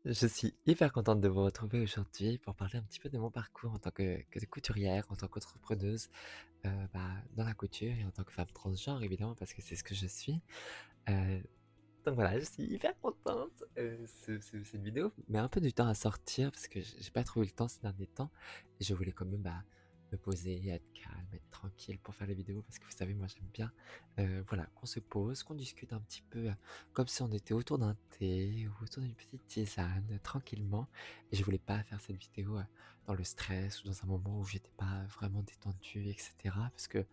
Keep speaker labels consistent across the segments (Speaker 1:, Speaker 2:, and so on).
Speaker 1: Je suis hyper contente de vous retrouver aujourd'hui pour parler un petit peu de mon parcours en tant que couturière, en tant qu'entrepreneuse, dans la couture et en tant que femme transgenre évidemment parce que c'est ce que je suis. Heu, donc voilà, je suis hyper contente, cette vidéo met un peu du temps à sortir parce que j'ai pas trop eu le temps ces derniers temps et je voulais quand même, me poser, être calme, être tranquille pour faire les vidéos parce que vous savez, moi j'aime bien, voilà, qu'on se pose, qu'on discute un petit peu, comme si on était autour d'un thé ou autour d'une petite tisane, tranquillement et je voulais pas faire cette vidéo, dans le stress ou dans un moment où j'étais pas vraiment détendue et cetera parce que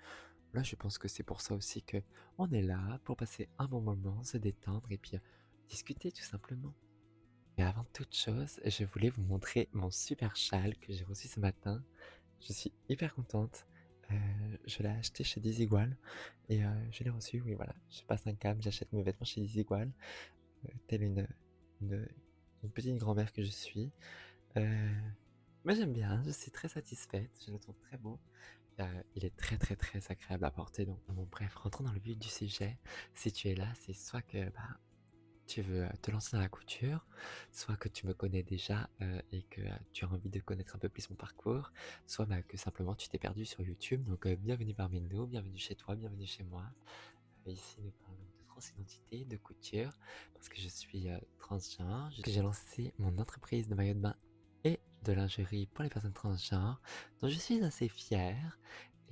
Speaker 1: là, je pense que c'est pour ça aussi que on est là, pour passer un bon moment, se détendre et puis, discuter tout simplement. Mais avant toute chose, je voulais vous montrer mon super châle que j'ai reçu ce matin. Je suis hyper contente. Je l'ai acheté chez Desigual et je l'ai reçu, oui voilà, je passe un câble, j'achète mes vêtements chez Desigual, telle une une petite grand-mère que je suis. Heu, mais j'aime bien, je suis très satisfaite, je le trouve très beau. Il est très, très, très agréable à porter donc bon bref, rentrons dans le vif du sujet. Si tu es là, c'est soit que, tu veux, te lancer dans la couture, soit que tu me connais déjà, et que, tu as envie de connaître un peu plus mon parcours, soit, que simplement tu t'es perdu sur YouTube donc bienvenue parmi nous, bienvenue chez toi, bienvenue chez moi. Ici nous parlons de transidentité, de couture, parce que je suis, transgenre, que j'ai lancé mon entreprise de maillots de bain et de lingerie pour les personnes transgenres, dont je suis assez fière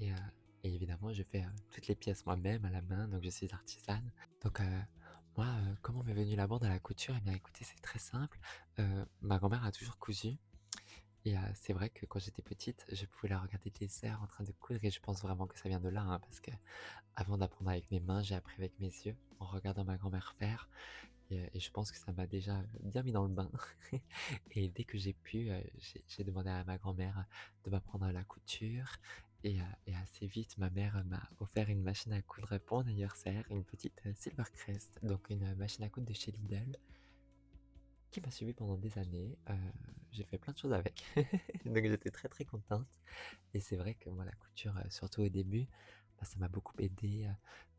Speaker 1: et heu et évidemment je fais, toutes les pièces moi-même à la main, donc je suis artisane. Donc moi, comment m'est venue l'amour de la couture? Eh bien écoutez, c'est très simple, ma grand-mère a toujours cousu et c'est vrai que quand j'étais petite, je pouvais la regarder des heures en train de coudre et je pense vraiment que ça vient de là, hein, parce que avant d'apprendre avec mes mains, j'ai appris avec mes yeux, en regardant ma grand-mère faire et je pense que ça m'a déjà bien mis dans le bain et dès que j'ai pu, j'ai demandé à ma grand-mère de m'apprendre la couture et assez vite, ma mère m'a offert une machine à coudre pour mon anniversaire, une petite, Silvercrest, donc une machine à coudre de chez Lidl qui m'a suivi pendant des années. J'ai fait plein de choses avec, donc j'étais très, très contente et c'est vrai que moi la couture, surtout au début, ça m'a beaucoup aidé,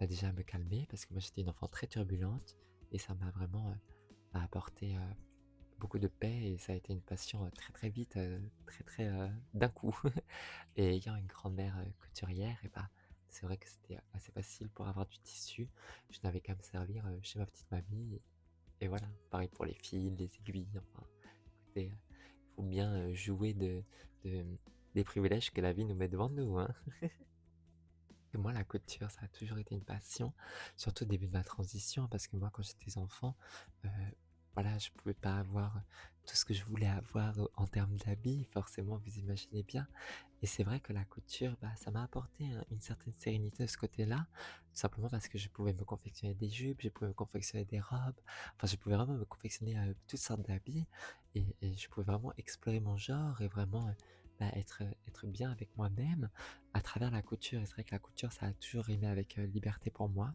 Speaker 1: déjà à me calmer parce que moi j'étais une enfant très turbulente et ça m'a vraiment, apporté, beaucoup de paix et ça a été une passion, très, très vite, très, très, d'un coup et ayant une grand-mère, couturière et c'est vrai que c'était assez facile pour avoir du tissu. Je n'avais qu'à me servir, chez ma petite mamie et voilà. Pareil pour les fils, les aiguilles, enfin, écoutez, il faut bien, jouer de des privilèges que la vie nous met devant nous, hein. Et moi, la couture, ça a toujours été une passion, surtout au début de ma transition, parce que moi, quand j'étais enfant, heu, voilà, je pouvais pas avoir tout ce que je voulais avoir, en termes d'habits, forcément, vous imaginez bien. Et c'est vrai que la couture, ça m'a apporté une certaine sérénité de ce côté-là, tout simplement parce que je pouvais me confectionner des jupes, je pouvais me confectionner des robes, enfin, je pouvais vraiment me confectionner, toutes sortes d'habits et je pouvais vraiment explorer mon genre et vraiment, être bien avec moi-même à travers la couture et c'est vrai que la couture, ça a toujours rimé avec, liberté pour moi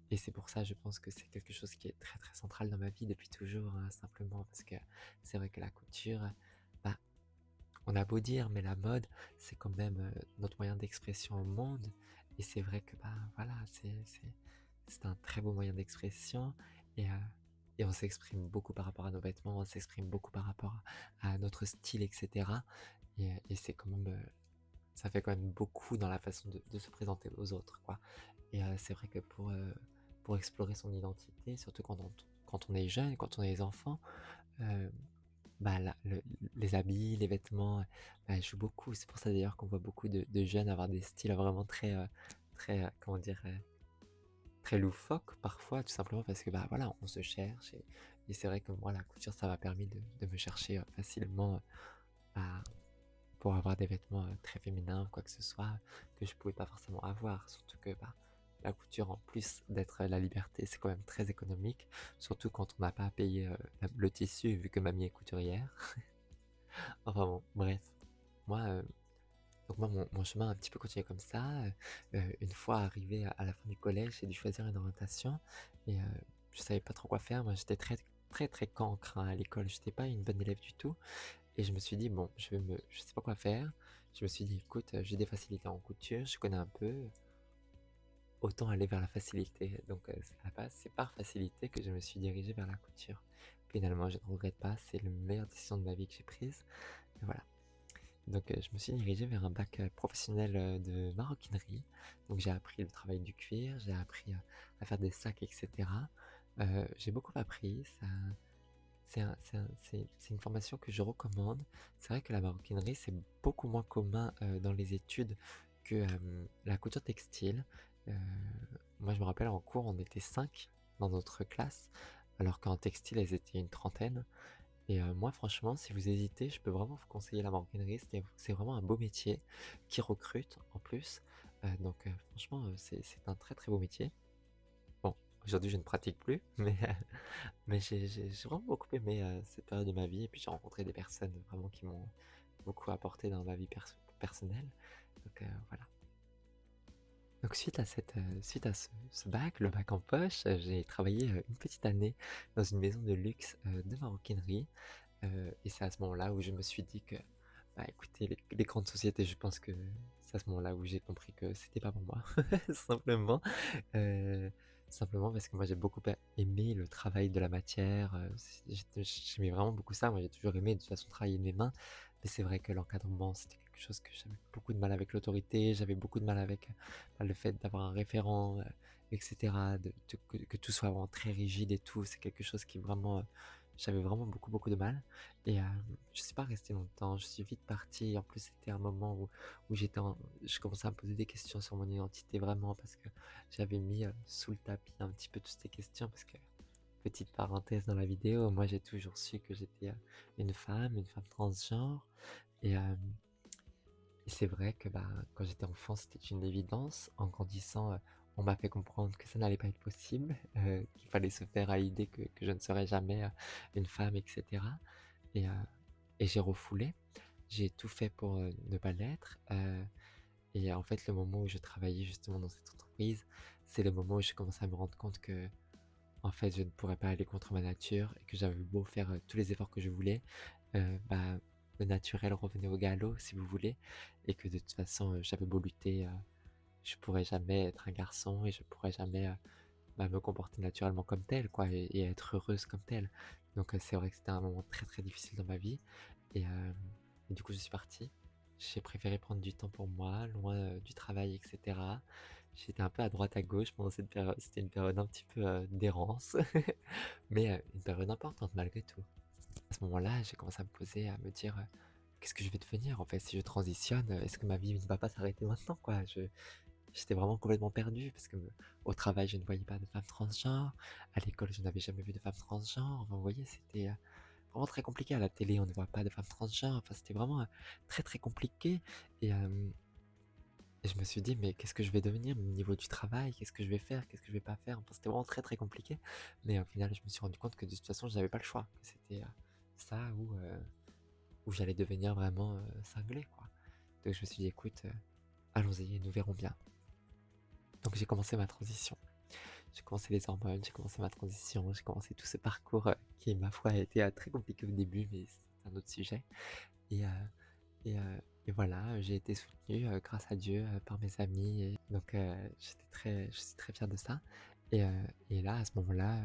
Speaker 1: et c'est pour ça, je pense que c'est quelque chose qui est très, très central dans ma vie depuis toujours, hein, simplement parce que c'est vrai que la couture, bah, on a beau dire, mais la mode, c'est quand même, notre moyen d'expression au monde et c'est vrai que, voilà, c'est un très beau moyen d'expression et heu et on s'exprime beaucoup par rapport à nos vêtements, on s'exprime beaucoup par rapport à notre style et cetera et c'est quand même, ça fait quand même beaucoup dans la façon de se présenter aux autres, quoi et c'est vrai que pour explorer son identité, surtout quand on est jeune, quand on est enfant, heu la les habits, les vêtements, jouent beaucoup. C'est pour ça d'ailleurs qu'on voit beaucoup de jeunes avoir des styles vraiment très, très, comment dire? Très loufoques parfois, tout simplement parce que, voilà, on se cherche et c'est vrai que moi la couture ça m'a permis de me chercher, facilement, bah, pour avoir des vêtements, très féminins ou quoi que ce soit, que je pouvais pas forcément avoir. Surtout que, la couture en plus d'être la liberté, c'est quand même très économique, surtout quand on n'a pas à payer, le tissu vu que mamie est couturière. Enfin bon, bref. Moi, donc moi mon chemin a un petit peu continué comme ça, une fois arrivé à la fin du collège, j'ai dû choisir une orientation et je savais pas trop quoi faire. Moi, j'étais très, très, très cancre, hein, à l'école. J'étais pas une bonne élève du tout et je me suis dit: «Bon, je sais pas quoi faire». Je me suis dit: «Écoute, j'ai des facilités en couture, je connais un peu, autant aller vers la facilité». Donc c'est à la base, c'est par facilité que je me suis dirigé vers la couture. Finalement, je ne regrette pas, c'est la meilleure décision de ma vie que j'ai prise et voilà. Donc je me suis dirigé vers un bac, professionnel, de maroquinerie. Donc j'ai appris le travail du cuir, j'ai appris, à faire des sacs et cetera. J'ai beaucoup appris, ça c'est une formation que je recommande. C'est vrai que la maroquinerie, c'est beaucoup moins commun, dans les études que, la couture textile. Heu, Moi, je me rappelle en cours, on était 5 dans notre classe, alors qu'en textile, elles étaient une trentaine. Et moi, franchement, si vous hésitez, je peux vraiment vous conseiller la maroquinerie. C'est vraiment un beau métier qui recrute en plus. Donc franchement, c'est un très, très beau métier. Bon, aujourd'hui, je ne pratique plus, mais j'ai vraiment beaucoup aimé, cette période de ma vie et puis j'ai rencontré des personnes vraiment qui m'ont beaucoup apporté dans ma vie personnelle. Donc voilà. Donc suite à ce bac, le bac en poche, j'ai travaillé, une petite année dans une maison de luxe, de maroquinerie. Et c'est à ce moment-là où je me suis dit que, bah, écoutez, les grandes sociétés, je pense que c'est à ce moment-là où j'ai compris que c'était pas pour moi, simplement. Heu, Simplement parce que moi j'ai beaucoup aimé le travail de la matière, j'aimais vraiment beaucoup ça. Moi j'ai toujours aimé de toute façon travailler de mes mains, mais c'est vrai que l'encadrement, c'était quelque chose que j'avais beaucoup de mal avec l'autorité, j'avais beaucoup de mal avec, bah, le fait d'avoir un référent, et cetera, que tout soit vraiment très rigide et tout. C'est quelque chose qui vraiment, j'avais vraiment beaucoup, beaucoup de mal et je suis pas resté longtemps, je suis vite parti. En plus, c'était un moment où je commençais à me poser des questions sur mon identité vraiment parce que j'avais mis, sous le tapis un petit peu toutes ces questions parce que petite parenthèse dans la vidéo, moi j'ai toujours su que j'étais, une femme transgenre et c'est vrai que, bah, quand j'étais enfant, c'était une évidence. En grandissant, on m'a fait comprendre que ça n'allait pas être possible, qu'il fallait se faire à l'idée que je ne serais jamais, une femme et cetera et heu et j'ai refoulé. J'ai tout fait pour, ne pas l'être, et en fait, le moment où je travaillais justement dans cette entreprise, c'est le moment où j'ai commencé à me rendre compte que en fait, je ne pourrais pas aller contre ma nature et que j'avais beau faire, tous les efforts que je voulais, bah, le naturel revenait au galop, si vous voulez et que de toute façon, j'avais beau lutter, je pourrais jamais être un garçon et je pourrais jamais, bah, me comporter naturellement comme tel quoi et être heureuse comme telle. Donc c'est vrai que c'était un moment très, très difficile dans ma vie et et du coup, je suis parti. J'ai préféré prendre du temps pour moi, loin, du travail et cetera. J'étais un peu à droite à gauche pendant cette période. C'était une période un petit peu, d'errance, mais une période importante malgré tout. À ce moment-là, j'ai commencé à me poser, à me dire, «Qu'est-ce que je vais devenir en fait si je transitionne? Est-ce que ma vie ne va pas s'arrêter maintenant quoi?» J'étais vraiment complètement perdu parce que, au travail, je ne voyais pas de femmes transgenres. À l'école, je n'avais jamais vu de femmes transgenres. Enfin, vous voyez, c'était, vraiment très compliqué. À la télé, on ne voit pas de femmes transgenres. Enfin, c'était vraiment, très, très compliqué et et je me suis dit: «Mais qu'est-ce que je vais devenir? Au niveau du travail, qu'est-ce que je vais faire? Qu'est-ce que je vais pas faire?» Enfin, c'était vraiment très, très compliqué. Mais au final, je me suis rendu compte que de toute façon, je n'avais pas le choix. Que c'était, ça ou j'allais devenir vraiment, cinglé, quoi. Donc je me suis dit: «Écoute, allons-y et nous verrons bien». Donc j'ai commencé ma transition. J'ai commencé les hormones, j'ai commencé ma transition, j'ai commencé tout ce parcours, qui, ma foi, a été, très compliqué au début, mais c'est un autre sujet et et heu et voilà, j'ai été soutenu, grâce à Dieu, par mes amis et donc je suis très fier de ça et là, à ce moment-là,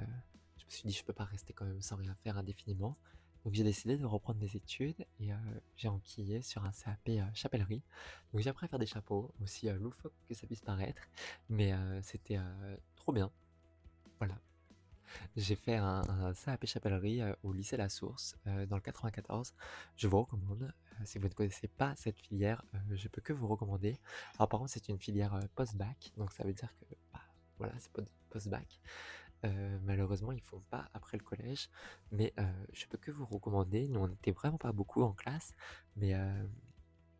Speaker 1: je me suis dit: «Je peux pas rester quand même sans rien faire indéfiniment». Donc j'ai décidé de reprendre mes études et j'ai enquillé sur un CAP, chapellerie. Donc j'ai appris à faire des chapeaux, aussi, loufoque que ça puisse paraître, mais c'était, trop bien. Voilà. J'ai fait un CAP chapellerie, au lycée La Source, dans le 94. Je vous recommande, si vous ne connaissez pas cette filière, je peux que vous recommander. Alors par contre, c'est une filière, post-bac, donc ça veut dire que, bah, voilà, c'est post-bac. Malheureusement, ils font pas après le collège, mais je peux que vous recommander. Nous, on n'était vraiment pas beaucoup en classe, mais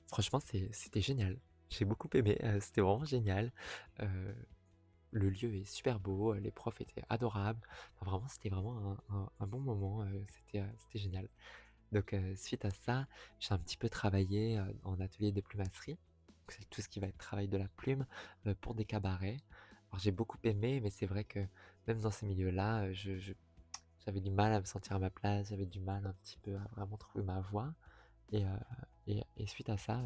Speaker 1: franchement, c'était génial. J'ai beaucoup aimé, c'était vraiment génial. Heu le lieu est super beau, les profs étaient adorables. Enfin, vraiment, c'était vraiment un bon moment, c'était génial. Donc suite à ça, j'ai un petit peu travaillé, en atelier de plumasserie. Donc c'est tout ce qui va être travail de la plume, pour des cabarets. Alors j'ai beaucoup aimé, mais c'est vrai que même dans ces milieux-là, j'avais du mal à me sentir à ma place, j'avais du mal un petit peu à vraiment trouver ma voie et suite à ça,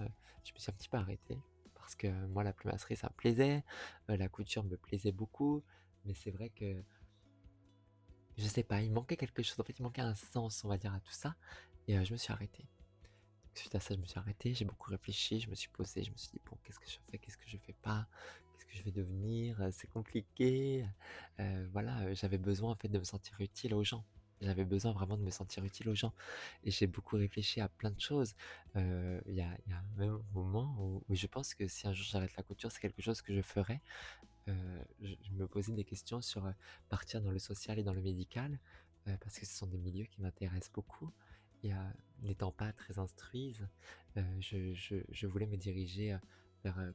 Speaker 1: je me suis un petit peu arrêté parce que moi la plumasserie ça me plaisait, la couture me plaisait beaucoup, mais c'est vrai que Je sais pas, il manquait quelque chose, en fait, il manquait un sens, on va dire, à tout ça et je me suis arrêté. Suite à ça, je me suis arrêté, j'ai beaucoup réfléchi, je me suis posé, je me suis dit: «Bon, qu'est-ce que je fais? Qu'est-ce que je fais pas? Qu'est-ce que je vais devenir? C'est compliqué». Voilà, j'avais besoin, en fait, de me sentir utile aux gens. J'avais besoin vraiment de me sentir utile aux gens et j'ai beaucoup réfléchi à plein de choses. Il y a même un moment où je pense que si un jour j'arrête la couture, c'est quelque chose que je ferais. Je me posais des questions sur, partir dans le social et dans le médical, parce que ce sont des milieux qui m'intéressent beaucoup et n'étant pas très instruise, je voulais me diriger, vers,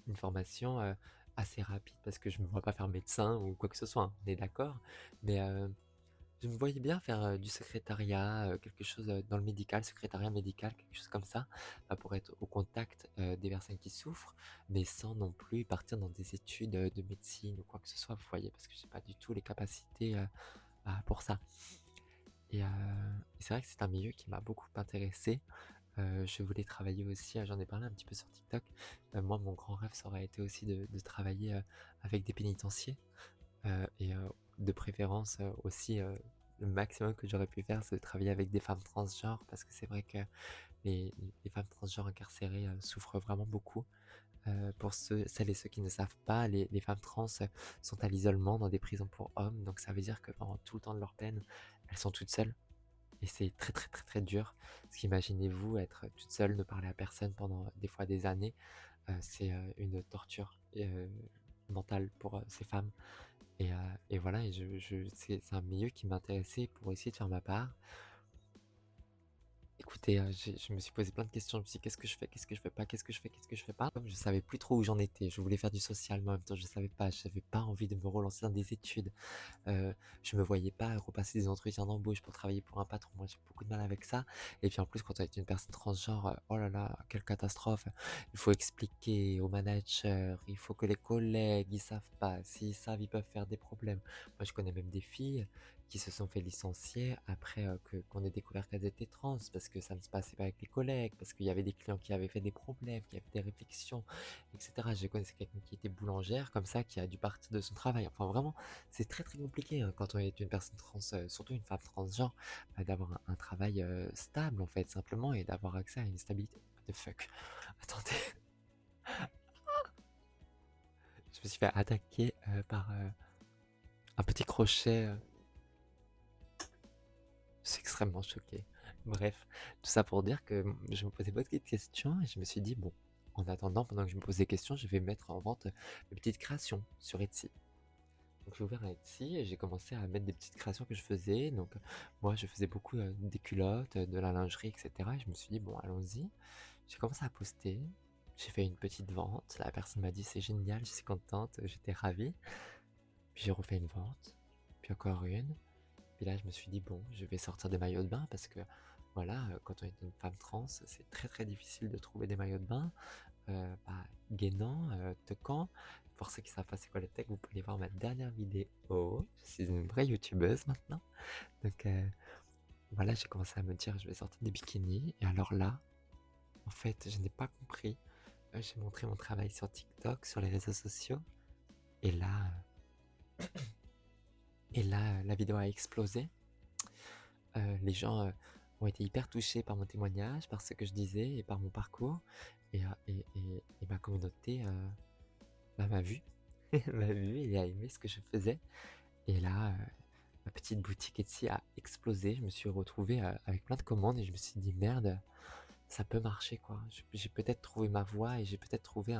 Speaker 1: une formation, assez rapide parce que je me vois pas faire médecin ou quoi que ce soit, hein, on est d'accord? Mais, je me voyais bien faire, du secrétariat, quelque chose, dans le médical, secrétariat médical, quelque chose comme ça, pour être au contact, des personnes qui souffrent, mais sans non plus partir dans des études, de médecine ou quoi que ce soit, vous voyez? Parce que j'ai pas du tout les capacités, pour ça et c'est vrai que c'est un milieu qui m'a beaucoup intéressé. Je voulais travailler aussi, j'en ai parlé un petit peu sur TikTok. Moi, mon grand rêve, ça aurait été aussi de travailler, avec des pénitenciers. De préférence, aussi, le maximum que j'aurais pu faire, c'est de travailler avec des femmes transgenres parce que c'est vrai que les les femmes transgenres incarcérées, souffrent vraiment beaucoup. Pour celles et ceux qui ne savent pas, les femmes trans, sont à l'isolement dans des prisons pour hommes, donc ça veut dire que pendant tout le temps de leur peine, elles sont toutes seules et c'est très, très, très, très dur. Parce qu'imaginez-vous être toute seule, ne parler à personne pendant des fois des années, c'est, une torture, mentale pour, ces femmes. Et voilà et c'est un milieu qui m'intéressait pour essayer de faire ma part. Écoutez, je me suis posé plein de questions. Je me suis dit: «Qu'est-ce que je fais? Qu'est-ce que je fais pas? Qu'est-ce que je fais? Qu'est-ce que je fais pas?» Comme je savais plus trop où j'en étais. Je voulais faire du social, mais en même temps je savais pas. J'avais pas envie de me relancer dans des études. Je me voyais pas repasser des entretiens d'embauche pour travailler pour un patron. Moi, j'ai beaucoup de mal avec ça et puis en plus quand on est une personne transgenre, oh là là, quelle catastrophe. Il faut expliquer au manager, il faut que les collègues, ils savent pas. S'ils savent, ils peuvent faire des problèmes. Moi, je connais même des filles qui se sont fait licencier après, qu'on ait découvert qu'elles étaient trans parce que ça ne se passait pas avec les collègues, parce qu'il y avait des clients qui avaient fait des problèmes, qui avaient des réflexions et cetera. Je connaissais quelqu'un qui était boulangère comme ça, qui a dû partir de son travail. Enfin vraiment, c'est très, très compliqué, hein, quand on est une personne trans, surtout une femme transgenre, d'avoir un travail, stable en fait, simplement et d'avoir accès à une stabilité. What the fuck? Attendez, je me suis fait attaquer, par, un petit crochet, je suis extrêmement choqué. Bref, tout ça pour dire que, je me posais beaucoup de questions et je me suis dit: «Bon, en attendant, pendant que je me pose des questions, je vais mettre en vente, mes petites créations sur Etsy». Donc j'ai ouvert un Etsy et j'ai commencé à mettre des petites créations que je faisais. Donc moi je faisais beaucoup des culottes, de la lingerie, etc. Et je me suis dit bon allons-y. J'ai commencé à poster. J'ai fait une petite vente. La personne m'a dit c'est génial, je suis contente, j'étais ravie. Puis j'ai refait une vente, puis encore une. Puis là je me suis dit bon je vais sortir des maillots de bain parce que voilà quand on est une femme trans c'est très très difficile de trouver des maillots de bain. Bah, Guénan, Tecamp. Pour ceux qui savent pas c'est quoi le tech, vous pouvez aller voir ma dernière vidéo. Je suis une vraie youtubeuse maintenant. Donc voilà, j'ai commencé à me dire je vais sortir des bikinis. Et alors là, en fait, je n'ai pas compris. J'ai montré mon travail sur TikTok, sur les réseaux sociaux. Et là, la vidéo a explosé. Les gens ont été hyper touchés par mon témoignage, par ce que je disais et par mon parcours. Et ma communauté m'a vu. M'a vu et a aimé ce que je faisais. Et là, ma petite boutique Etsy a explosé. Je me suis retrouvé avec plein de commandes et je me suis dit merde, ça peut marcher quoi. J'ai peut-être trouvé ma voie et j'ai peut-être trouvé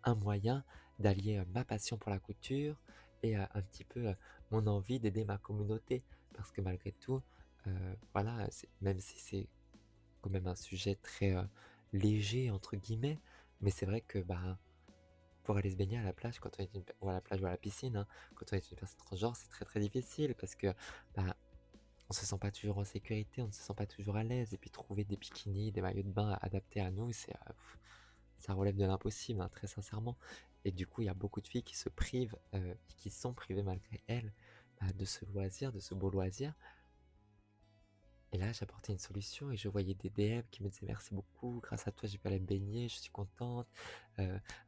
Speaker 1: un moyen d'allier ma passion pour la couture et un petit peu mon envie d'aider ma communauté. Parce que malgré tout, voilà, même si c'est quand même un sujet très léger entre guillemets, mais c'est vrai que bah pour aller se baigner à la plage quand on est ou à la plage ou à la piscine, hein, quand on est une personne transgenre, c'est très, très difficile parce que, bah, on se sent pas toujours en sécurité, on ne se sent pas toujours à l'aise et puis trouver des bikinis, des maillots de bain adaptés à nous, ça relève de l'impossible, hein, très sincèrement et du coup, il y a beaucoup de filles qui se privent, et qui sont privées malgré elles, bah, de ce loisir, de ce beau loisir Et là, j'apportais une solution et je voyais des DM qui me disaient: «Merci beaucoup, grâce à toi, j'ai pu aller me baigner, je suis contente».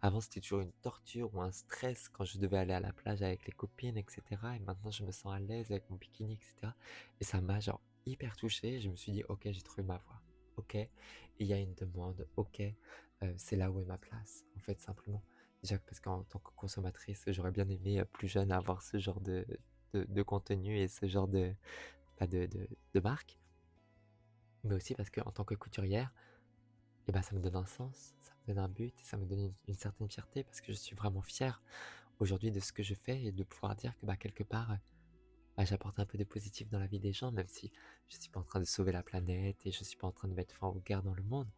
Speaker 1: Avant, c'était toujours une torture ou un stress quand je devais aller à la plage avec les copines et cetera et maintenant, je me sens à l'aise avec mon bikini et cetera et ça m'a, genre, hyper touché. Je me suis dit: «OK, j'ai trouvé ma voie. OK, il y a une demande. OK, c'est là où est ma place», en fait, simplement. Déjà parce qu'en tant que consommatrice, j'aurais bien aimé, plus jeune, avoir ce genre de contenu et ce genre de, bah, de marque. Mais aussi parce qu'en tant que couturière, et bah, ça me donne un sens, ça me donne un but et ça me donne une certaine fierté parce que je suis vraiment fier aujourd'hui de ce que je fais et de pouvoir dire que, bah, quelque part, bah, j'apporte un peu de positif dans la vie des gens, même si je suis pas en train de sauver la planète et je suis pas en train de mettre fin aux guerres dans le monde.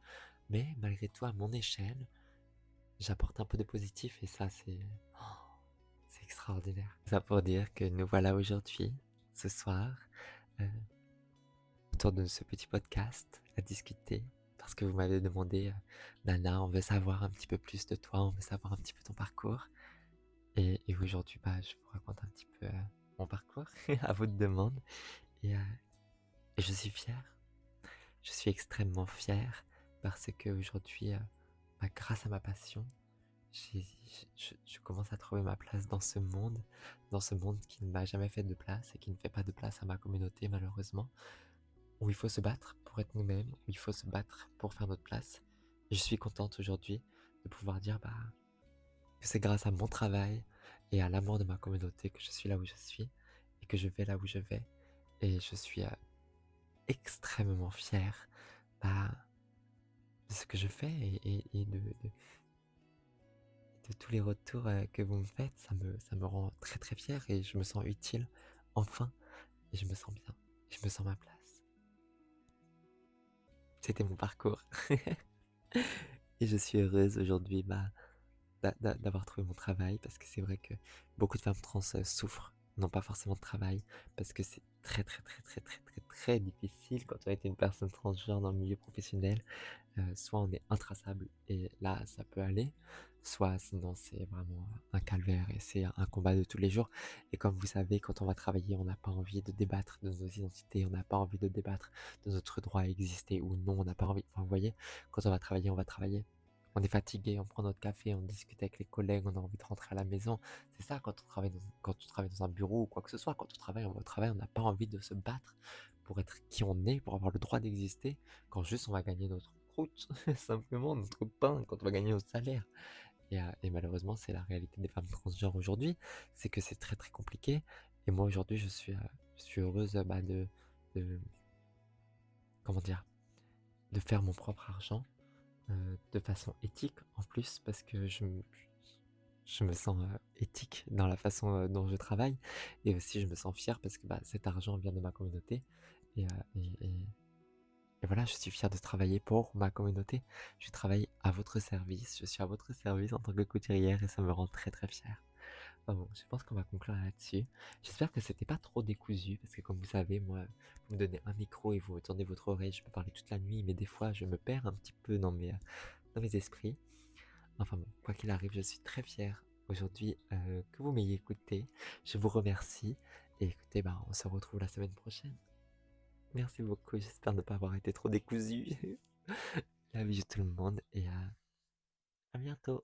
Speaker 1: Mais malgré tout, à mon échelle, j'apporte un peu de positif et ça, c'est extraordinaire. Ça pour dire que nous voilà aujourd'hui, ce soir, heu autour de ce petit podcast à discuter parce que vous m'avez demandé, «Nana, on veut savoir un petit peu plus de toi, on veut savoir un petit peu ton parcours» et aujourd'hui, bah, je vous raconte un petit peu, mon parcours à votre demande et je suis fier. Je suis extrêmement fier parce qu'aujourd'hui, bah, grâce à ma passion, j'ai je commence à trouver ma place dans ce monde qui ne m'a jamais fait de place et qui ne fait pas de place à ma communauté malheureusement. Où il faut se battre pour être nous-mêmes, où il faut se battre pour faire notre place. Je suis contente aujourd'hui de pouvoir dire bah, que c'est grâce à mon travail et à l'amour de ma communauté que je suis là où je suis et que je vais là où je vais. Et je suis extrêmement fier bah, de ce que je fais et de tous les retours que vous me faites. Ça me rend très très fier et je me sens utile enfin et je me sens bien. Je me sens ma place. C'était mon parcours. Et je suis heureuse aujourd'hui bah, d'avoir trouvé mon travail parce que c'est vrai que beaucoup de femmes trans souffrent, n'ont pas forcément de travail parce que c'est très très très très très très très difficile quand on est une personne transgenre dans le milieu professionnel. Soit on est intraçable et là ça peut aller, soit sinon c'est vraiment un calvaire et c'est un combat de tous les jours. Et comme vous savez, quand on va travailler, on n'a pas envie de débattre de nos identités, on n'a pas envie de débattre de notre droit à exister ou non, on n'a pas envie. Enfin, vous voyez, quand on va travailler, on va travailler. On est fatigué, on prend notre café, on discute avec les collègues, on a envie de rentrer à la maison. C'est ça quand on travaille quand on travaille dans un bureau ou quoi que ce soit. Quand on travaille, on va au travail, on n'a pas envie de se battre pour être qui on est, pour avoir le droit d'exister, quand juste on va gagner notre croûte, simplement notre pain, quand on va gagner notre salaire. Et malheureusement, c'est la réalité des femmes transgenres aujourd'hui, c'est que c'est très très compliqué. Et moi aujourd'hui, je suis heureuse bah, de, comment dire, de faire mon propre argent de façon éthique en plus, parce que je me sens éthique dans la façon dont je travaille. Et aussi, je me sens fier parce que bah, cet argent vient de ma communauté. Et, euh, et, et- et voilà, je suis fier de travailler pour ma communauté. Je travaille à votre service, je suis à votre service en tant que couturière et ça me rend très très fier. Enfin bon, je pense qu'on va conclure là-dessus. J'espère que c'était pas trop décousu parce que comme vous savez, moi, vous me donnez un micro et vous me tournez votre oreille, je peux parler toute la nuit, mais des fois je me perds un petit peu dans mes esprits. Enfin bon, quoi qu'il arrive, je suis très fier aujourd'hui que vous m'ayez écouté. Je vous remercie et écoutez, bah, on se retrouve la semaine prochaine. Merci beaucoup, j'espère ne pas avoir été trop décousu. La vie de tout le monde et à bientôt.